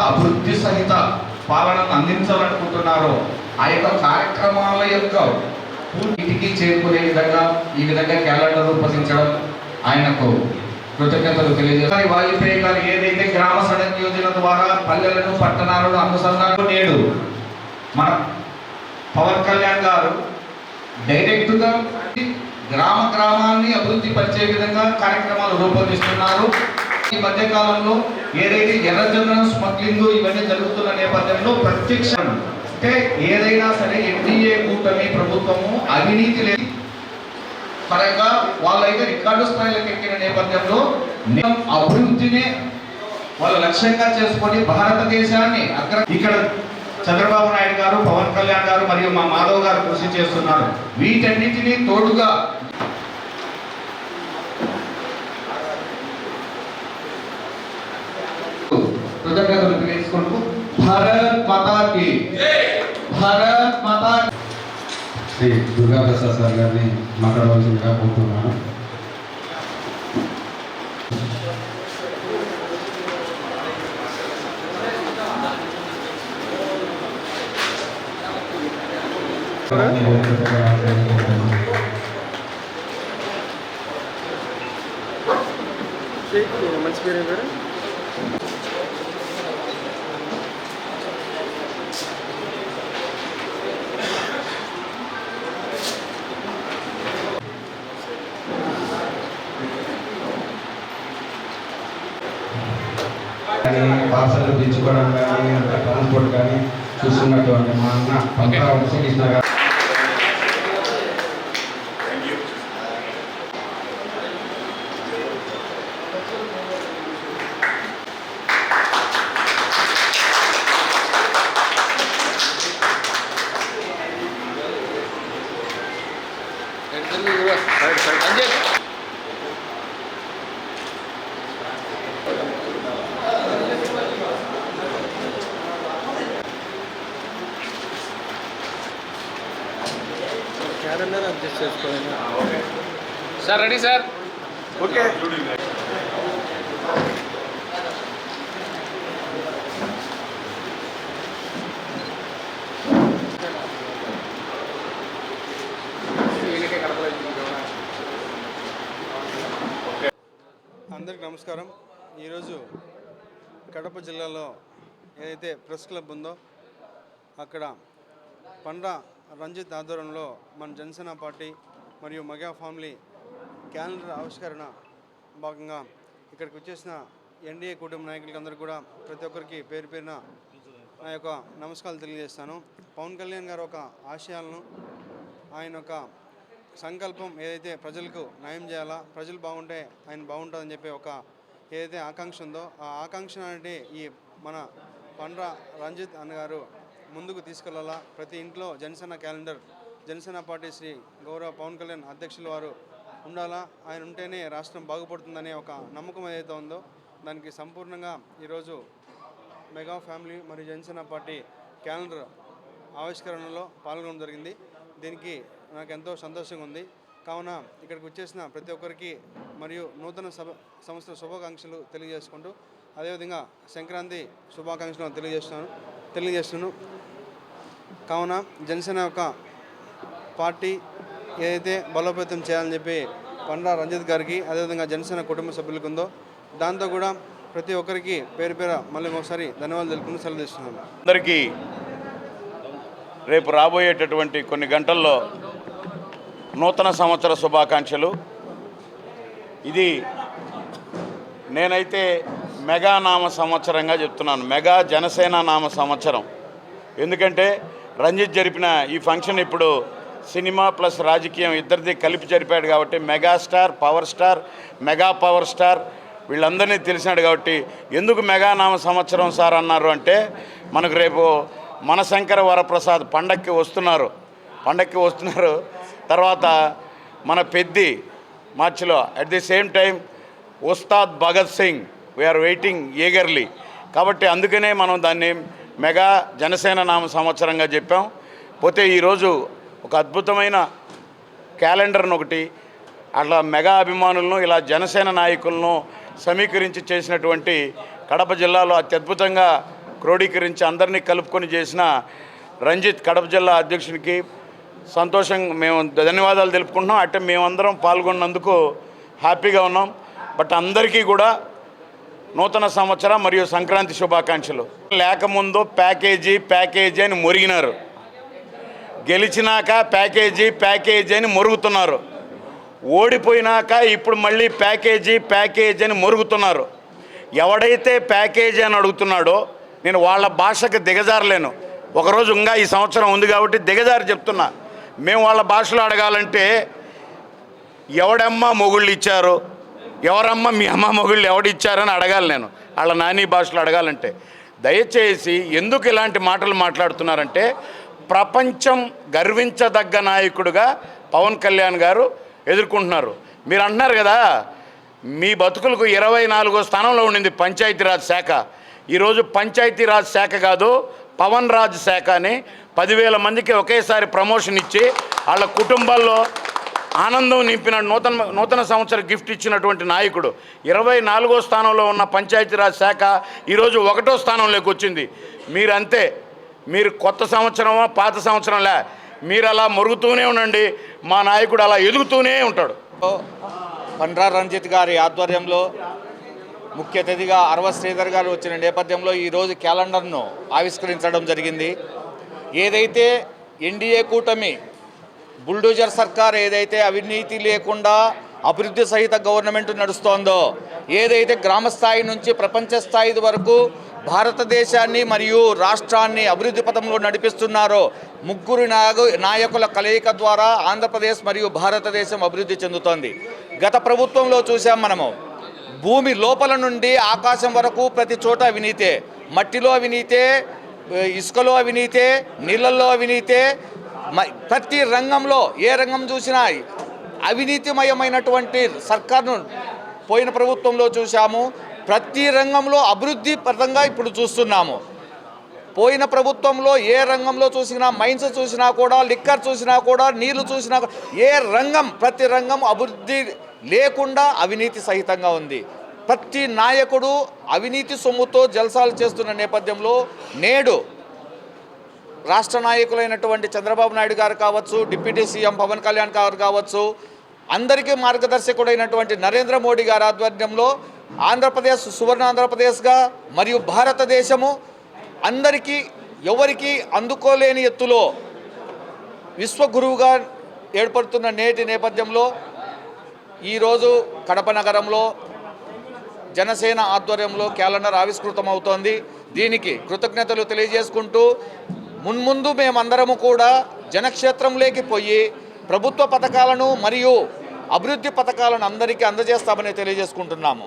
అభివృద్ధి సహిత పాలనను అందించాలనుకుంటున్నారో ఆ యొక్క కార్యక్రమాల యొక్క ఇంటికి చేరుకునే విధంగా ఈ విధంగా క్యాలెండర్ రూపొందించడం ఆయనకు కృతజ్ఞతలు తెలియజేస్తారు. వాజ్పేయి గారు ఏదైతే గ్రామ సడక్ యోజన ద్వారా పల్లెలను పట్టణాలను అనుసంధానం నేడు మన పవన్ కళ్యాణ్ గారు డైరెక్ట్గా గ్రామ గ్రామాన్ని అభివృద్ధి పరిచే విధంగా కార్యక్రమాలు రూపొందిస్తున్నారు. ఈ మధ్య కాలంలో ఏదైతే ఎర్రజొన్న స్మగ్లింగ్ ఇవన్నీ జరుగుతున్న నేపథ్యంలో ప్రత్యక్ష అంటే ఏదైనా సరే ఎన్డీఏ కూటమి ప్రభుత్వము అవినీతి లేదు పరంగా వాళ్ళైతే రికార్డు స్థాయిలకు ఎక్కిన నేపథ్యంలో అభివృద్ధిని వాళ్ళ లక్ష్యంగా చేసుకొని భారతదేశాన్ని ఇక్కడ చంద్రబాబు నాయుడు గారు, పవన్ కళ్యాణ్ గారు మరియు మా మాధవ్ గారు కృషి చేస్తున్నారు. వీటన్నిటినీ తోడుగా కృతజ్ఞతలు తెలియజేసుకుంటూ భారత్ మాతా కీ భారత్ మాతా శ్రీ దుర్గా ప్రసాద్ సార్ గారిని మాట్లాడవలసిందిగా కోరుతున్నాను. మంచి పేరు పేరు పార్సల్ తెచ్చుకోవడం కానీ ట్రాన్స్పోర్ట్ కానీ చూస్తున్నటువంటి మా అన్న పంకా శ్రీకృష్ణ గారు క్యాలెండర్ అడ్జస్ట్ చేసుకోవాలి సార్. Ready sir? ఓకే. అందరికి నమస్కారం. ఈరోజు కడప జిల్లాలో ఏదైతే ప్రెస్ క్లబ్ ఉందో అక్కడ పండ్ర రంజిత్ ఆధ్వర్యంలో మన జనసేన పార్టీ మరియు మెగా ఫ్యామిలీ క్యాలెండర్ ఆవిష్కరణ భాగంగా ఇక్కడికి వచ్చేసిన ఎన్డీఏ కూటమి నాయకులకి అందరూ కూడా ప్రతి ఒక్కరికి పేరు పేరున నా యొక్క నమస్కారాలు తెలియజేస్తాను. పవన్ కళ్యాణ్ గారు ఒక ఆశయాలను, ఆయన ఒక సంకల్పం ఏదైతే ప్రజలకు న్యాయం చేయాలా, ప్రజలు బాగుంటే ఆయన బాగుంటుందని చెప్పి ఒక ఏదైతే ఆకాంక్ష ఉందో ఆ ఆకాంక్ష అనేది ఈ మన పండ్ర రంజిత్ అన్నగారు ముందుకు తీసుకెళ్లాలా. ప్రతి ఇంట్లో జనసేన క్యాలెండర్, జనసేన పార్టీ శ్రీ గౌరవ పవన్ కళ్యాణ్ అధ్యక్షుల వారు ఉండాలా, ఆయన ఉంటేనే రాష్ట్రం బాగుపడుతుందనే ఒక నమ్మకం ఏదైతే ఉందో దానికి సంపూర్ణంగా ఈరోజు మెగా ఫ్యామిలీ మరియు జనసేన పార్టీ క్యాలెండర్ ఆవిష్కరణలో పాల్గొనడం జరిగింది. దీనికి నాకు ఎంతో సంతోషంగా ఉంది. కావున ఇక్కడికి వచ్చేసిన ప్రతి ఒక్కరికి మరియు నూతన సంవత్సర శుభాకాంక్షలు తెలియజేసుకుంటూ అదేవిధంగా సంక్రాంతి శుభాకాంక్షలు తెలియజేస్తున్నాను. కావున జనసేన యొక్క పార్టీ ఏదైతే బలోపేతం చేయాలని చెప్పి పండ్ర రంజిత్ గారికి అదేవిధంగా జనసేన కుటుంబ సభ్యులకు ఉందో దాంతో కూడా ప్రతి ఒక్కరికి పేరు పేర మళ్ళీ ఒకసారి ధన్యవాదాలు తెలుపుకుంటూ సెలవు తీసుకున్నాను. అందరికీ రేపు రాబోయేటటువంటి కొన్ని గంటల్లో నూతన సంవత్సర శుభాకాంక్షలు. ఇది నేనైతే మెగా నామ సంవత్సరంగా చెప్తున్నాను, మెగా జనసేన నామ సంవత్సరం. ఎందుకంటే రంజిత్ జరిపిన ఈ ఫంక్షన్ ఇప్పుడు సినిమా ప్లస్ రాజకీయం ఇద్దరిది కలిపి జరిపాడు కాబట్టి megastar, power star, mega power star వీళ్ళందరినీ తెలిసినాడు కాబట్టి ఎందుకు మెగా నామ సంవత్సరం సార్ అన్నారు అంటే మనకు రేపు మనశంకర వరప్రసాద్ పండక్కి వస్తున్నారు. తర్వాత మన పెద్ది మార్చిలో at the same time Ustaad Bhagat Singh we are waiting eagerly. కాబట్టి అందుకనే మనం దాన్ని మెగా జనసేన నామ సంవత్సరంగా చెప్పాం. పోతే ఈరోజు ఒక అద్భుతమైన క్యాలెండర్ను ఒకటి అట్లా మెగా అభిమానులను ఇలా జనసేన నాయకులను సమీకరించి చేసినటువంటి కడప జిల్లాలో అత్యద్భుతంగా క్రోడీకరించి అందరినీ కలుపుకొని చేసిన రంజిత్ కడప జిల్లా అధ్యక్షునికి సంతోషంగా మేము ధన్యవాదాలు తెలుపుకుంటున్నాం. అంటే మేమందరం పాల్గొన్నందుకు హ్యాపీగా ఉన్నాం. బట్ అందరికీ కూడా నూతన సంవత్సర మరియు సంక్రాంతి శుభాకాంక్షలు. లేకముందు ప్యాకేజీ అని మురిగినారు, గెలిచినాక ప్యాకేజీ అని మురుగుతున్నారు, ఓడిపోయినాక ఇప్పుడు మళ్ళీ ప్యాకేజీ అని మురుగుతున్నారు. ఎవడైతే ప్యాకేజీ అని అడుగుతున్నాడో నేను వాళ్ళ భాషకు దిగజారలేను. ఒకరోజు ఇంకా ఈ సంవత్సరం ఉంది కాబట్టి దిగజారి చెప్తున్నా. మేము వాళ్ళ భాషలో అడగాలంటే ఎవడమ్మ మొగుళ్ళు ఇచ్చారు, ఎవరమ్మ మీ అమ్మ మొగుళ్ళు ఎవడిచ్చారని అడగాలి నేను వాళ్ళ నాని భాషలో అడగాలంటే. దయచేసి ఎందుకు ఇలాంటి మాటలు మాట్లాడుతున్నారంటే ప్రపంచం గర్వించదగ్గ నాయకుడిగా పవన్ కళ్యాణ్ గారు ఎదుర్కొంటున్నారు. మీరు అంటున్నారు కదా మీ బతుకులకు 24వ స్థానంలో ఉండింది పంచాయతీరాజ్ శాఖ. ఈరోజు పంచాయతీరాజ్ శాఖ కాదు పవన్ రాజ్ శాఖ అని 10,000 మందికి ఒకేసారి ప్రమోషన్ ఇచ్చి వాళ్ళ కుటుంబాల్లో ఆనందం నింపిన నూతన సంవత్సర గిఫ్ట్ ఇచ్చినటువంటి నాయకుడు. 24వ స్థానంలో ఉన్న పంచాయతీరాజ్ శాఖ ఈరోజు 1వ స్థానంలోకి వచ్చింది. మీరంతే, మీరు కొత్త సంవత్సరమా పాత సంవత్సరంలే, మీరు అలా మరుగుతూనే ఉండండి, మా నాయకుడు అలా ఎదుగుతూనే ఉంటాడు. పండ్రా రంజిత్ గారి ఆధ్వర్యంలో ముఖ్య అతిథిగా అరవ శ్రీధర్ గారు వచ్చిన నేపథ్యంలో ఈరోజు క్యాలెండర్ను ఆవిష్కరించడం జరిగింది. ఏదైతే ఎన్డీఏ కూటమి బుల్డోజర్ సర్కార్ ఏదైతే అవినీతి లేకుండా అభివృద్ధి సహిత గవర్నమెంట్ నడుస్తోందో, ఏదైతే గ్రామ స్థాయి నుంచి ప్రపంచ స్థాయి వరకు భారతదేశాన్ని మరియు రాష్ట్రాన్ని అభివృద్ధి పథంలో నడిపిస్తున్నారో, ముగ్గురు నాయకుల కలయిక ద్వారా ఆంధ్రప్రదేశ్ మరియు భారతదేశం అభివృద్ధి చెందుతోంది. గత ప్రభుత్వంలో చూసాం మనము, భూమి లోపల నుండి ఆకాశం వరకు ప్రతి చోట అవినీతే, మట్టిలో అవినీతే, ఇసుకలో అవినీతే, నీళ్ళల్లో అవినీతే, ప్రతి రంగంలో ఏ రంగం చూసినా అవినీతిమయమైనటువంటి సర్కార్ను పోయిన ప్రభుత్వంలో చూసాము. ప్రతి రంగంలో అభివృద్ధి పరంగా ఇప్పుడు చూస్తున్నాము. పోయిన ప్రభుత్వంలో ఏ రంగంలో చూసినా, మైన్స్ చూసినా కూడా, లిక్కర్ చూసినా కూడా, నీళ్లు చూసినా కూడా, ఏ రంగం ప్రతి రంగం అభివృద్ధి లేకుండా అవినీతి సహితంగా ఉంది. ప్రతి నాయకుడు అవినీతి సొమ్ముతో జల్సాలు చేస్తున్న నేపథ్యంలో నేడు రాష్ట్ర నాయకులైనటువంటి చంద్రబాబు నాయుడు గారు కావచ్చు, డిప్యూటీ సీఎం పవన్ కళ్యాణ్ గారు కావచ్చు, అందరికీ మార్గదర్శకుడైనటువంటి నరేంద్ర మోడీ గారి ఆధ్వర్యంలో ఆంధ్రప్రదేశ్ సువర్ణ ఆంధ్రప్రదేశ్గా మరియు భారతదేశము అందరికీ ఎవరికి అందుకోలేని ఎత్తులో విశ్వగురువుగా ఏర్పడుతున్న నేటి నేపథ్యంలో ఈరోజు కడప నగరంలో జనసేన ఆధ్వర్యంలో క్యాలెండర్ ఆవిష్కృతమవుతోంది. దీనికి కృతజ్ఞతలు తెలియజేసుకుంటూ మున్ముందు మేమందరము కూడా జనక్షేత్రంలోకి పోయి ప్రభుత్వ పథకాలను మరియు అభివృద్ధి పథకాలను అందరికీ అందజేస్తామని తెలియజేసుకుంటున్నాము.